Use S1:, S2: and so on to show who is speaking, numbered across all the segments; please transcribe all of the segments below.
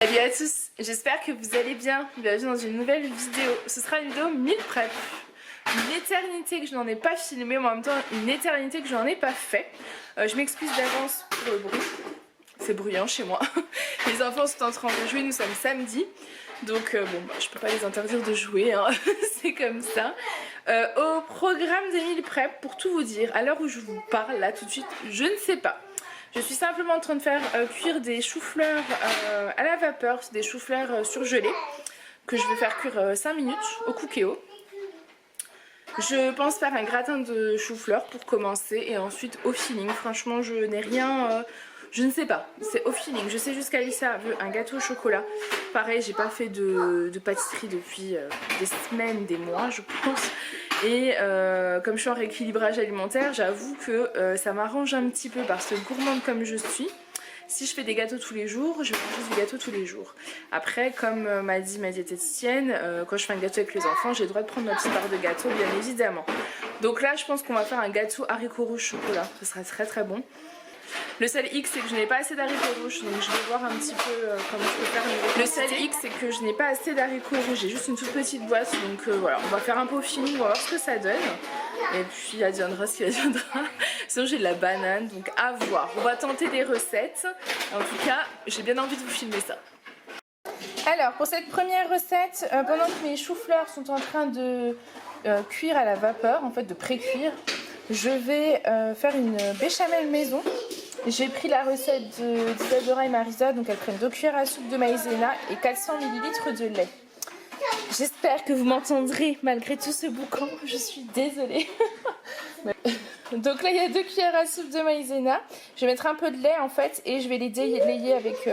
S1: Salut à tous, j'espère que vous allez bien. Bienvenue dans une nouvelle vidéo. Ce sera une vidéo meal prep. Une éternité que je n'en ai pas filmé, mais en même temps une éternité que je n'en ai pas fait. Je m'excuse d'avance pour le bruit. C'est bruyant chez moi. Les enfants sont en train de jouer, nous sommes samedi. Donc je peux pas les interdire de jouer, hein. C'est comme ça. Au programme des meal prep, pour tout vous dire, à l'heure où je vous parle, là tout de suite, je ne sais pas. Je suis simplement en train de faire cuire des choux-fleurs à la vapeur, des choux-fleurs surgelés que je vais faire cuire 5 minutes au cookéo. Je pense faire un gratin de choux-fleurs pour commencer et ensuite au feeling. Franchement, je n'ai rien, je ne sais pas, c'est au feeling. Je sais juste qu'Alissa veut un gâteau au chocolat. Pareil, j'ai pas fait de pâtisserie depuis des semaines, des mois, je pense. Et comme je suis en rééquilibrage alimentaire, j'avoue que ça m'arrange un petit peu parce que gourmande comme je suis, si je fais des gâteaux tous les jours, je fais juste du gâteau tous les jours. Après, comme m'a dit ma diététicienne, quand je fais un gâteau avec les enfants, j'ai le droit de prendre ma petite barre de gâteau, bien évidemment. Donc là, je pense qu'on va faire un gâteau haricots rouges chocolat. Ce sera très très bon. Le seul X, c'est que je n'ai pas assez d'haricots rouges, donc je vais voir un petit peu comment je peux faire. Le seul X, c'est que je n'ai pas assez d'haricots rouges, j'ai juste une toute petite boîte, donc voilà, on va faire un peu au feeling, on va voir ce que ça donne. Et puis adviendra ce qu'il adviendra. Sinon j'ai de la banane, donc à voir. On va tenter des recettes. En tout cas, j'ai bien envie de vous filmer ça. Alors pour cette première recette, pendant que mes choux-fleurs sont en train de cuire à la vapeur, en fait de pré-cuire, je vais faire une béchamel maison. J'ai pris la recette d'Isadora et Marisa, donc elles prennent 2 cuillères à soupe de maïzena et 400 ml de lait. J'espère que vous m'entendrez malgré tout ce boucan, je suis désolée. Donc là il y a 2 cuillères à soupe de maïzena. Je vais mettre un peu de lait en fait et je vais les délayer avec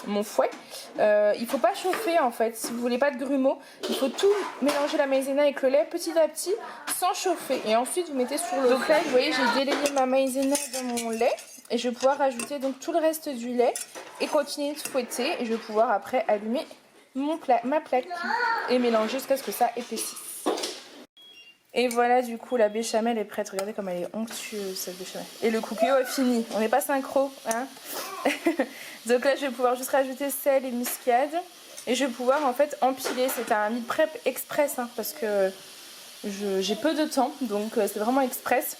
S1: mon fouet. Il ne faut pas chauffer en fait, si vous voulez pas de grumeaux, il faut tout mélanger la maïzena avec le lait petit à petit sans chauffer. Et ensuite vous mettez sur le feu. Vous voyez j'ai délayé ma maïzena dans mon lait. Et je vais pouvoir rajouter donc tout le reste du lait et continuer de fouetter. Et je vais pouvoir après allumer ma plaque et mélanger jusqu'à ce que ça épaississe. Et voilà, du coup la béchamel est prête. Regardez comme elle est onctueuse cette béchamel. Et le cookéo est fini. On n'est pas synchro, hein. Donc là je vais pouvoir juste rajouter sel et muscade. Et je vais pouvoir en fait empiler. C'est un meal prep express hein, parce que j'ai peu de temps. Donc c'est vraiment express.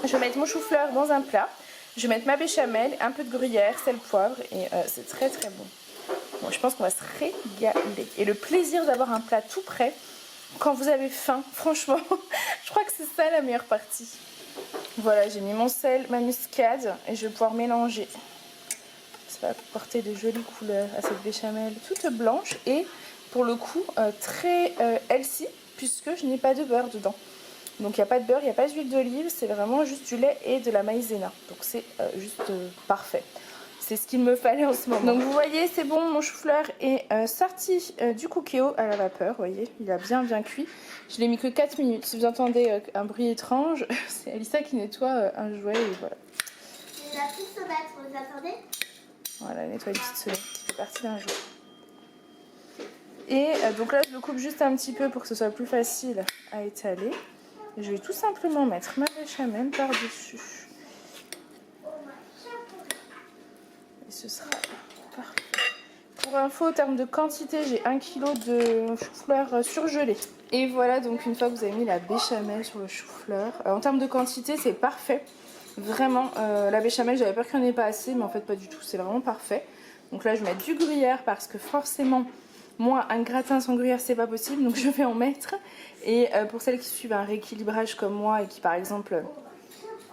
S1: Je vais mettre mon chou-fleur dans un plat. Je vais mettre ma béchamel, un peu de gruyère, sel, poivre et c'est très très bon. Bon, je pense qu'on va se régaler. Et le plaisir d'avoir un plat tout prêt quand vous avez faim, franchement, je crois que c'est ça la meilleure partie. Voilà, j'ai mis mon sel, ma muscade et je vais pouvoir mélanger. Ça va apporter de jolies couleurs à cette béchamel toute blanche et pour le coup très healthy puisque je n'ai pas de beurre dedans. Donc il n'y a pas de beurre, il n'y a pas d'huile d'olive, c'est vraiment juste du lait et de la maïzena. Donc c'est juste parfait. C'est ce qu'il me fallait en ce moment. Donc vous voyez, c'est bon, mon chou-fleur est sorti du cookéo à la vapeur. Vous voyez, il a bien cuit. Je l'ai mis que 4 minutes. Si vous entendez un bruit étrange, c'est Alissa qui nettoie un jouet et voilà.
S2: La petite sonnette, vous attendez?
S1: Voilà, nettoie une petite sonnette qui fait partie d'un jouet. Et donc là, je le coupe juste un petit peu pour que ce soit plus facile à étaler. Je vais tout simplement mettre ma béchamel par-dessus. Et ce sera parfait. Pour info, en termes de quantité, j'ai 1 kg de chou-fleur surgelé. Et voilà, donc une fois que vous avez mis la béchamel sur le chou-fleur, en termes de quantité, c'est parfait. Vraiment, la béchamel, j'avais peur qu'il n'y en ait pas assez, mais en fait pas du tout, c'est vraiment parfait. Donc là, je vais mettre du gruyère parce que forcément... Moi, un gratin sans gruyère, c'est pas possible, donc je vais en mettre. Et pour celles qui suivent un rééquilibrage comme moi et qui, par exemple,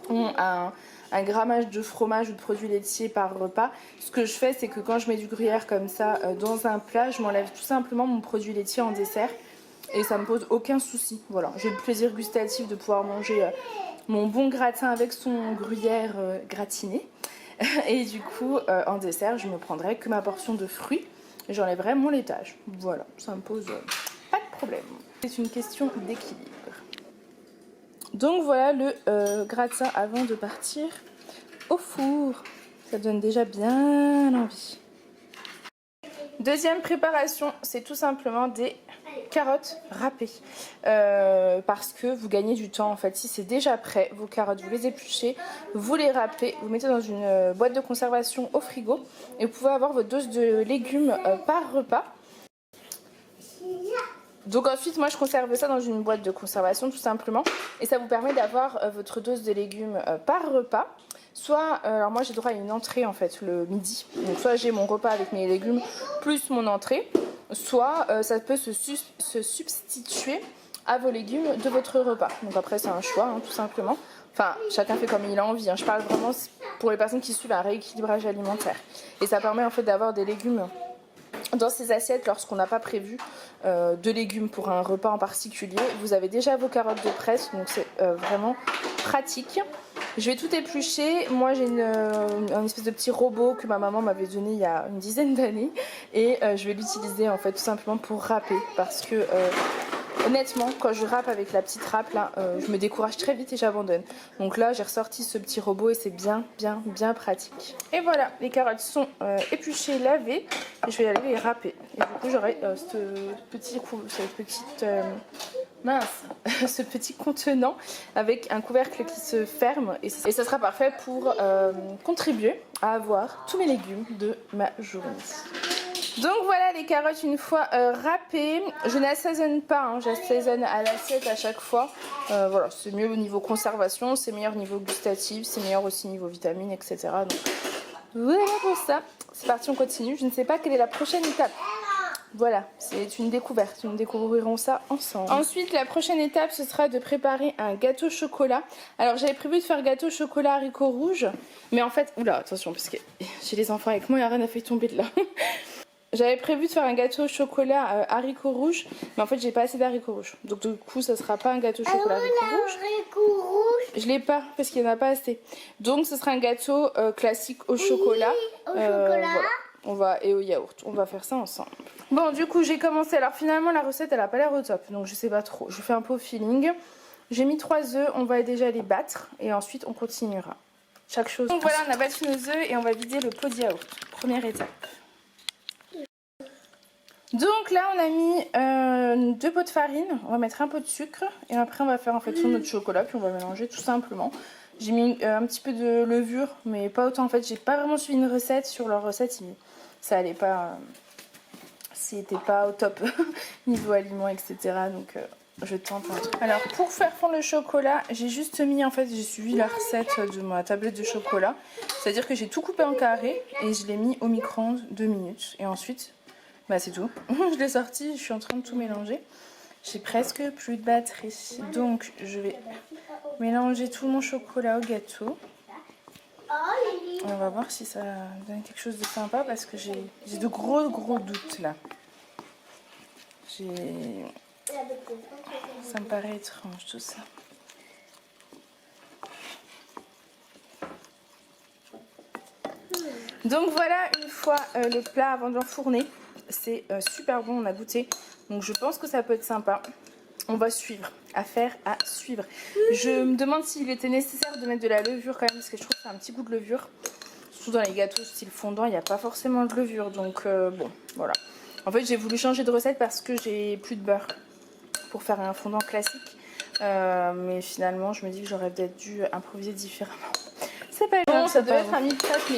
S1: ont un grammage de fromage ou de produits laitiers par repas, ce que je fais, c'est que quand je mets du gruyère comme ça dans un plat, je m'enlève tout simplement mon produit laitier en dessert. Et ça me pose aucun souci. Voilà, j'ai le plaisir gustatif de pouvoir manger mon bon gratin avec son gruyère gratiné. Et du coup, en dessert, je me prendrai que ma portion de fruits. J'enlèverai mon laitage. Voilà, ça me pose pas de problème. C'est une question d'équilibre. Donc voilà le gratin avant de partir au four. Ça donne déjà bien envie. Deuxième préparation, c'est tout simplement des carottes râpées parce que vous gagnez du temps en fait. Si c'est déjà prêt, vos carottes, vous les épluchez, vous les râpez, vous mettez dans une boîte de conservation au frigo et vous pouvez avoir votre dose de légumes par repas. Donc ensuite moi je conserve ça dans une boîte de conservation tout simplement et ça vous permet d'avoir votre dose de légumes par repas. Soit, alors moi j'ai droit à une entrée en fait le midi, donc soit j'ai mon repas avec mes légumes plus mon entrée, soit ça peut se substituer à vos légumes de votre repas. Donc après c'est un choix hein, tout simplement, enfin chacun fait comme il a envie, hein. Je parle vraiment pour les personnes qui suivent un rééquilibrage alimentaire et ça permet en fait d'avoir des légumes dans ces assiettes lorsqu'on n'a pas prévu de légumes pour un repas en particulier. Vous avez déjà vos carottes de presse donc c'est vraiment pratique. Je vais tout éplucher. Moi j'ai un espèce de petit robot que ma maman m'avait donné il y a une dizaine d'années et je vais l'utiliser en fait tout simplement pour râper parce que honnêtement quand je râpe avec la petite râpe là je me décourage très vite et j'abandonne. Donc là j'ai ressorti ce petit robot et c'est bien pratique. Et voilà, les carottes sont épluchées, lavées et je vais aller les râper. Et du coup j'aurai ce petit contenant avec un couvercle qui se ferme et ça sera parfait pour contribuer à avoir tous mes légumes de ma journée. Donc voilà les carottes une fois râpées, je n'assaisonne pas, hein, j'assaisonne à l'assiette à chaque fois. Voilà, c'est mieux au niveau conservation, c'est meilleur au niveau gustatif, c'est meilleur aussi au niveau vitamines, etc. Donc voilà pour ça. C'est parti, on continue. Je ne sais pas quelle est la prochaine étape. Voilà, c'est une découverte, nous découvrirons ça ensemble. Ensuite, la prochaine étape, ce sera de préparer un gâteau chocolat. Alors, j'avais prévu de faire gâteau chocolat haricot rouge, mais en fait, oula, attention, parce que j'ai les enfants avec moi et rien n'a fait tomber de là. J'avais prévu de faire un gâteau au chocolat haricot rouge, mais en fait j'ai pas assez d'haricots rouges. Donc du coup ça sera pas un gâteau au chocolat haricot rouge. Je l'ai pas parce qu'il n'y en a pas assez. Donc ce sera un gâteau classique au chocolat. Voilà. Et au yaourt. On va faire ça ensemble. Bon du coup j'ai commencé. Alors finalement la recette elle a pas l'air au top. Donc je sais pas trop. Je fais un peu au feeling. J'ai mis 3 œufs. On va déjà les battre. Et ensuite on continuera. Chaque chose. Donc voilà, on a battu nos œufs et on va vider le pot de yaourt. Première étape. Donc là on a mis 2 pots de farine, on va mettre un pot de sucre et après on va faire en fait notre chocolat puis on va mélanger tout simplement. J'ai mis un petit peu de levure mais pas autant en fait, j'ai pas vraiment suivi une recette, sur leur recette ça allait pas, c'était pas au top niveau aliments etc. Donc je tente un truc. Alors pour faire fondre le chocolat j'ai juste mis en fait, j'ai suivi la recette de ma tablette de chocolat, c'est à dire que j'ai tout coupé en carré et je l'ai mis au micro-ondes 2 minutes et ensuite bah c'est tout, je l'ai sorti, je suis en train de tout mélanger. J'ai presque plus de batterie. Donc je vais mélanger tout mon chocolat au gâteau. On va voir si ça donne quelque chose de sympa parce que j'ai de gros doutes là. Ça me paraît étrange tout ça. Donc voilà une fois le plat avant de l'enfourner. C'est super bon, on a goûté. Donc je pense que ça peut être sympa. On va suivre. Affaire à suivre. Je me demande s'il était nécessaire de mettre de la levure quand même. Parce que je trouve que c'est un petit goût de levure. Surtout dans les gâteaux style fondant, il n'y a pas forcément de levure. Donc bon, voilà. En fait j'ai voulu changer de recette parce que j'ai plus de beurre pour faire un fondant classique. Mais finalement je me dis que j'aurais peut-être dû improviser différemment. C'est pas bon, ça devait être un mille prep, mais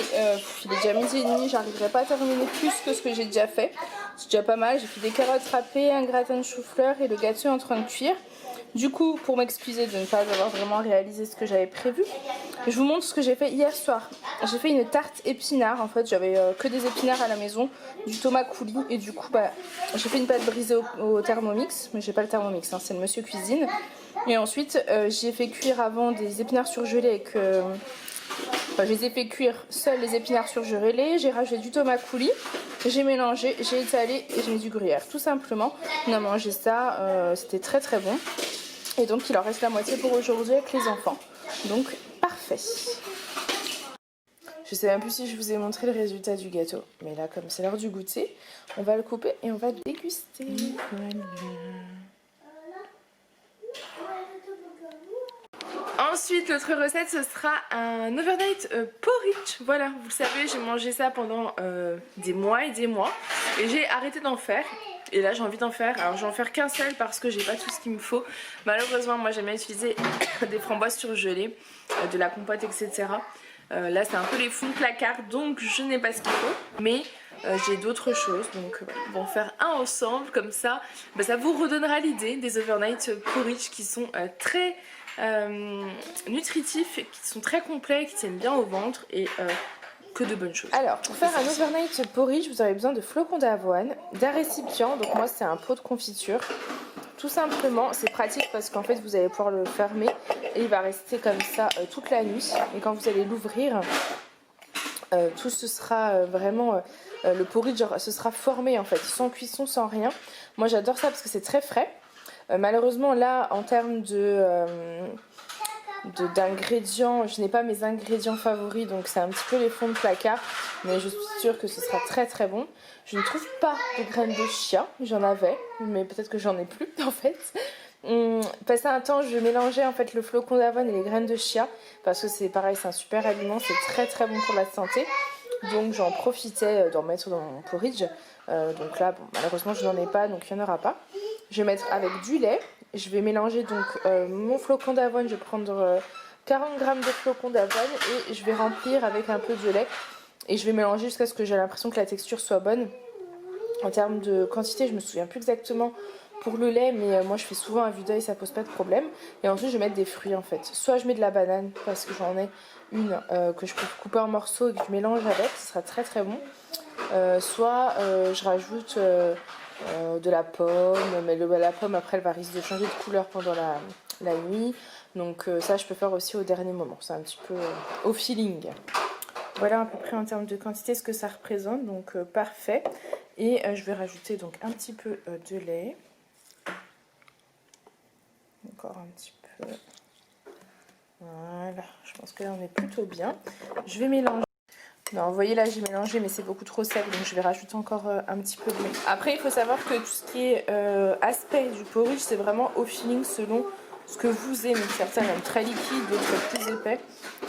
S1: il est déjà midi et demi, j'arriverai pas à terminer plus que ce que j'ai déjà fait. C'est déjà pas mal, j'ai fait des carottes râpées, un gratin de chou-fleur et le gâteau est en train de cuire. Du coup, pour m'excuser de ne pas avoir vraiment réalisé ce que j'avais prévu, je vous montre ce que j'ai fait hier soir. J'ai fait une tarte épinard, en fait j'avais que des épinards à la maison, du tomate coulis et du coup bah, j'ai fait une pâte brisée au Thermomix, mais j'ai pas le Thermomix, hein, c'est le monsieur cuisine. Et ensuite j'ai fait cuire avant des épinards surgelés avec... je les ai fait cuire seuls les épinards surgelés, j'ai rajouté du tomate coulis, j'ai mélangé, j'ai étalé et j'ai mis du gruyère. Tout simplement, on a mangé ça, c'était très très bon. Et donc il en reste la moitié pour aujourd'hui avec les enfants. Donc parfait. Je sais même plus si je vous ai montré le résultat du gâteau. Mais là comme c'est l'heure du goûter, on va le couper et on va déguster. Voilà. Ensuite, l'autre recette, ce sera un overnight porridge. Voilà, vous le savez, j'ai mangé ça pendant des mois et des mois. Et j'ai arrêté d'en faire. Et là j'ai envie d'en faire, alors je vais en faire qu'un seul parce que j'ai pas tout ce qu'il me faut. Malheureusement moi j'aime bien utiliser des framboises surgelées, de la compote etc. Là c'est un peu les fonds de placard donc je n'ai pas ce qu'il faut. Mais j'ai d'autres choses donc on va en faire un ensemble comme ça. Ça vous redonnera l'idée des overnight porridge qui sont très nutritifs, qui sont très complets, qui tiennent bien au ventre et que de bonnes choses. Alors pour faire un overnight porridge vous aurez besoin de flocons d'avoine, d'un récipient, donc moi c'est un pot de confiture. Tout simplement, c'est pratique parce qu'en fait vous allez pouvoir le fermer et il va rester comme ça toute la nuit. Et quand vous allez l'ouvrir, tout ce sera vraiment, le porridge ce sera formé en fait, sans cuisson, sans rien. Moi j'adore ça parce que c'est très frais. Malheureusement là en termes d'ingrédients, je n'ai pas mes ingrédients favoris donc c'est un petit peu les fonds de placard, mais je suis sûre que ce sera très très bon. Je ne trouve pas de graines de chia, j'en avais mais peut-être que j'en ai plus en fait. Passé un temps je mélangeais en fait le flocon d'avoine et les graines de chia parce que c'est pareil, c'est un super aliment, c'est très très bon pour la santé, donc j'en profitais d'en mettre dans mon porridge. Donc là bon, malheureusement je n'en ai pas donc il n'y en aura pas. Je vais mettre avec du lait. Je vais mélanger donc mon flocon d'avoine, je vais prendre 40 g de flocon d'avoine et je vais remplir avec un peu de lait et je vais mélanger jusqu'à ce que j'ai l'impression que la texture soit bonne. En termes de quantité, je me souviens plus exactement pour le lait, mais moi je fais souvent à vue d'œil, ça pose pas de problème. Et ensuite je vais mettre des fruits en fait. Soit je mets de la banane parce que j'en ai une que je peux couper en morceaux et que je mélange avec, ce sera très très bon. Soit je rajoute de la pomme, mais la pomme après elle va risquer de changer de couleur pendant la nuit, donc ça je peux faire aussi au dernier moment, c'est un petit peu au feeling. Voilà à peu près en termes de quantité ce que ça représente, donc parfait. Et je vais rajouter donc un petit peu de lait, encore un petit peu, voilà, je pense que là on est plutôt bien. Je vais mélanger. Non, vous voyez là j'ai mélangé mais c'est beaucoup trop sec donc je vais rajouter encore un petit peu de lait. Après il faut savoir que tout ce qui est aspect du porridge c'est vraiment au feeling selon ce que vous aimez. Certains aiment très liquide, d'autres plus épais.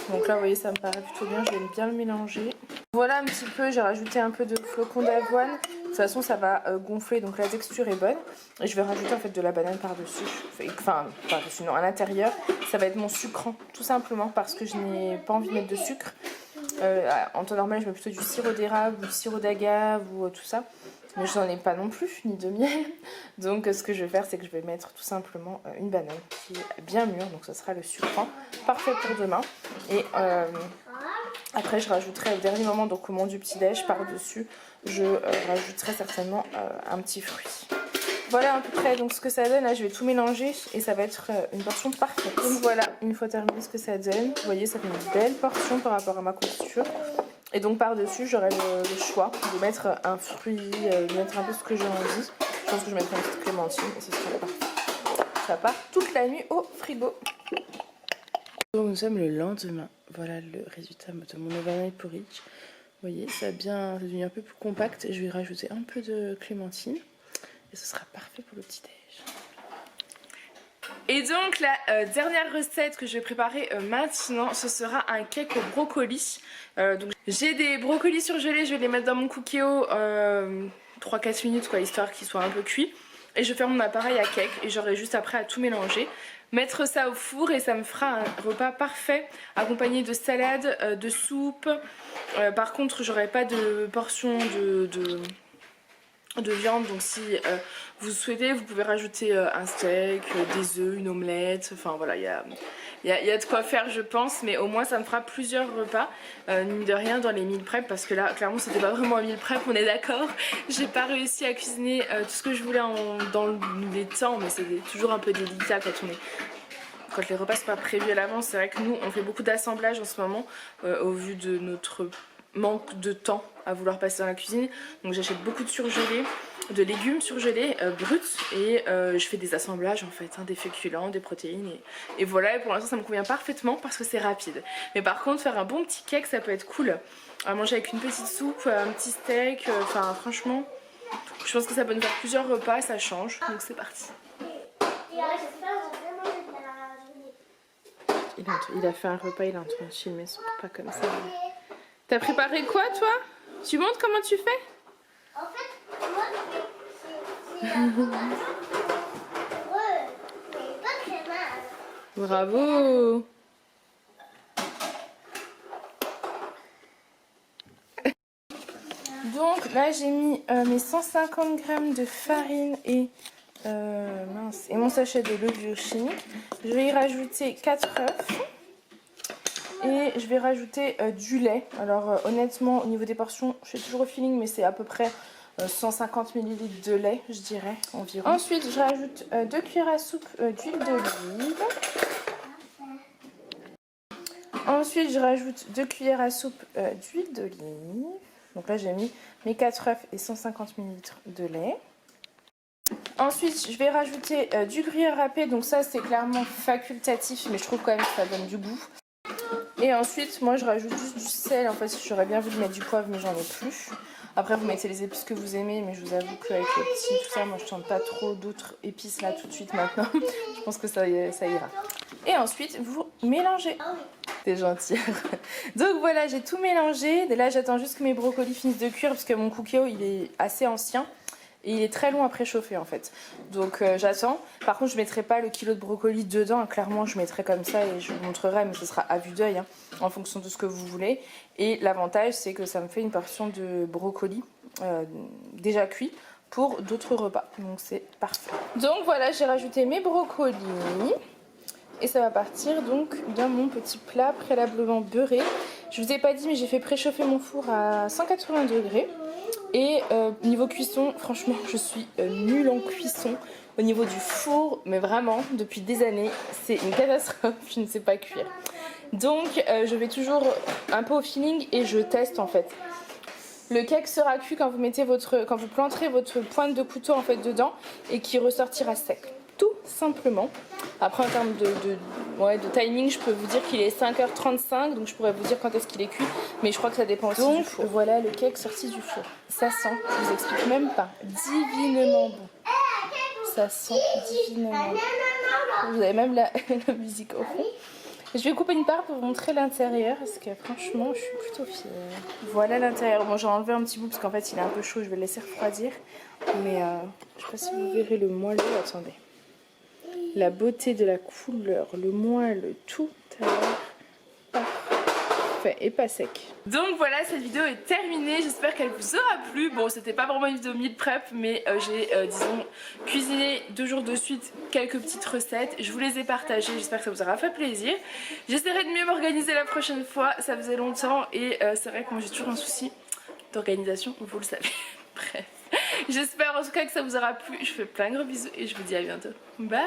S1: Donc là vous voyez ça me paraît plutôt bien, je vais bien le mélanger. Voilà un petit peu, j'ai rajouté un peu de flocons d'avoine. De toute façon ça va gonfler donc la texture est bonne. Et je vais rajouter en fait de la banane par dessus. Enfin par-dessus non, à l'intérieur. Ça va être mon sucrant tout simplement parce que je n'ai pas envie de mettre de sucre. En temps normal je mets plutôt du sirop d'érable ou du sirop d'agave ou tout ça, mais je n'en ai pas non plus, ni de miel. Donc ce que je vais faire c'est que je vais mettre tout simplement une banane qui est bien mûre, donc ce sera le sucrant parfait pour demain. Et après je rajouterai au dernier moment, donc au moment du petit déj, par dessus je rajouterai certainement un petit fruit. Voilà à peu près donc ce que ça donne. Là je vais tout mélanger et ça va être une portion parfaite. Donc voilà, une fois terminé ce que ça donne, vous voyez ça fait une belle portion par rapport à ma confiture. Et donc par dessus j'aurai le choix de mettre un fruit, de mettre un peu ce que j'ai envie. Je pense que je mettrai une petite clémentine et ce sera parfait. Ça part toute la nuit au frigo. Donc nous sommes le lendemain. Voilà le résultat de mon overnight porridge. Vous voyez ça a bien devenu un peu plus compact. Je vais rajouter un peu de clémentine. Et ce sera parfait pour le petit déj. Et donc la dernière recette que je vais préparer maintenant, ce sera un cake au brocoli. Donc j'ai des brocolis surgelés, je vais les mettre dans mon cookéo 3-4 minutes quoi, histoire qu'ils soient un peu cuits. Et je vais faire mon appareil à cake et j'aurai juste après à tout mélanger. Mettre ça au four et ça me fera un repas parfait accompagné de salade, de soupe. Par contre j'aurai pas de portion de viande, donc si vous souhaitez vous pouvez rajouter un steak, des œufs, une omelette, enfin voilà il y a de quoi faire je pense, mais au moins ça me fera plusieurs repas, mine de rien dans les meal prep, parce que là clairement c'était pas vraiment un meal prep, on est d'accord. J'ai pas réussi à cuisiner tout ce que je voulais dans les temps, mais c'est toujours un peu délicat quand les repas sont pas prévus à l'avance. C'est vrai que nous on fait beaucoup d'assemblage en ce moment au vu de notre manque de temps à vouloir passer dans la cuisine, donc j'achète beaucoup de surgelés, de légumes surgelés bruts et je fais des assemblages en fait, hein, des féculents, des protéines et voilà. Et pour l'instant ça me convient parfaitement parce que c'est rapide, mais par contre faire un bon petit cake ça peut être cool à manger avec une petite soupe, un petit steak, enfin franchement je pense que ça peut nous faire plusieurs repas, ça change, donc c'est parti. Il a fait un repas, il est en train de filmer son repas comme ça. T'as préparé quoi toi? Tu montres comment tu fais?
S2: En fait, moi c'est pas très mal.
S1: Bravo. Donc là j'ai mis mes 150 g de farine et, et mon sachet de levure chimique. Je vais y rajouter 4 œufs et je vais rajouter du lait. Alors honnêtement au niveau des portions je suis toujours au feeling mais c'est à peu près 150 ml de lait je dirais environ. Ensuite je rajoute 2 cuillères à soupe d'huile d'olive. Ensuite je rajoute 2 cuillères à soupe d'huile d'olive. Donc là j'ai mis mes 4 œufs et 150 ml de lait. Ensuite je vais rajouter du gruyère râpé, donc ça c'est clairement facultatif mais je trouve quand même que ça donne du goût. Et ensuite moi je rajoute juste du sel, en fait j'aurais bien voulu mettre du poivre mais j'en ai plus. Après vous mettez les épices que vous aimez mais je vous avoue qu'avec le petit tout ça moi je tente pas trop d'autres épices là tout de suite maintenant. Je pense que ça ira. Et ensuite vous mélangez. T'es gentille. Donc voilà, j'ai tout mélangé. Et là j'attends juste que mes brocolis finissent de cuire parce que mon cookie il est assez ancien et il est très long à préchauffer en fait. Donc j'attends. Par contre je mettrai pas le kilo de brocoli dedans, clairement je mettrai comme ça et je vous montrerai, mais ce sera à vue d'œil en fonction de ce que vous voulez. Et l'avantage c'est que ça me fait une portion de brocoli déjà cuit pour d'autres repas. Donc c'est parfait. Donc voilà, j'ai rajouté mes brocolis. Et ça va partir donc dans mon petit plat préalablement beurré. Je vous ai pas dit mais j'ai fait préchauffer mon four à 180 degrés. Et niveau cuisson, franchement je suis nulle en cuisson. Au niveau du four, mais vraiment depuis des années c'est une catastrophe, je ne sais pas cuire. Donc je vais toujours un peu au feeling et je teste en fait. Le cake sera cuit quand vous planterez votre pointe de couteau en fait dedans et qui ressortira sec. Tout simplement. Après en termes de timing, je peux vous dire qu'il est 5h35, donc je pourrais vous dire quand est-ce qu'il est cuit, mais je crois que ça dépend aussi du four. Voilà le cake sorti du four. Ça sent, je vous explique même pas, divinement bon. Ça sent divinement bon. Vous avez même la musique au fond. Je vais couper une part pour vous montrer l'intérieur parce que franchement je suis plutôt fière. Voilà l'intérieur. Bon j'ai enlevé un petit bout parce qu'en fait il est un peu chaud, je vais le laisser refroidir. Mais je sais pas si vous verrez le moelleux, attendez. La beauté de la couleur, le moelleux, tout a l'air parfait et pas sec. Donc voilà, cette vidéo est terminée, j'espère qu'elle vous aura plu. Bon, c'était pas vraiment une vidéo meal prep, mais j'ai, disons, cuisiné 2 jours de suite quelques petites recettes. Je vous les ai partagées, j'espère que ça vous aura fait plaisir. J'essaierai de mieux m'organiser la prochaine fois, ça faisait longtemps et c'est vrai que moi j'ai toujours un souci d'organisation, vous le savez. Bref, j'espère en tout cas que ça vous aura plu. Je vous fais plein de gros bisous et je vous dis à bientôt. Bye!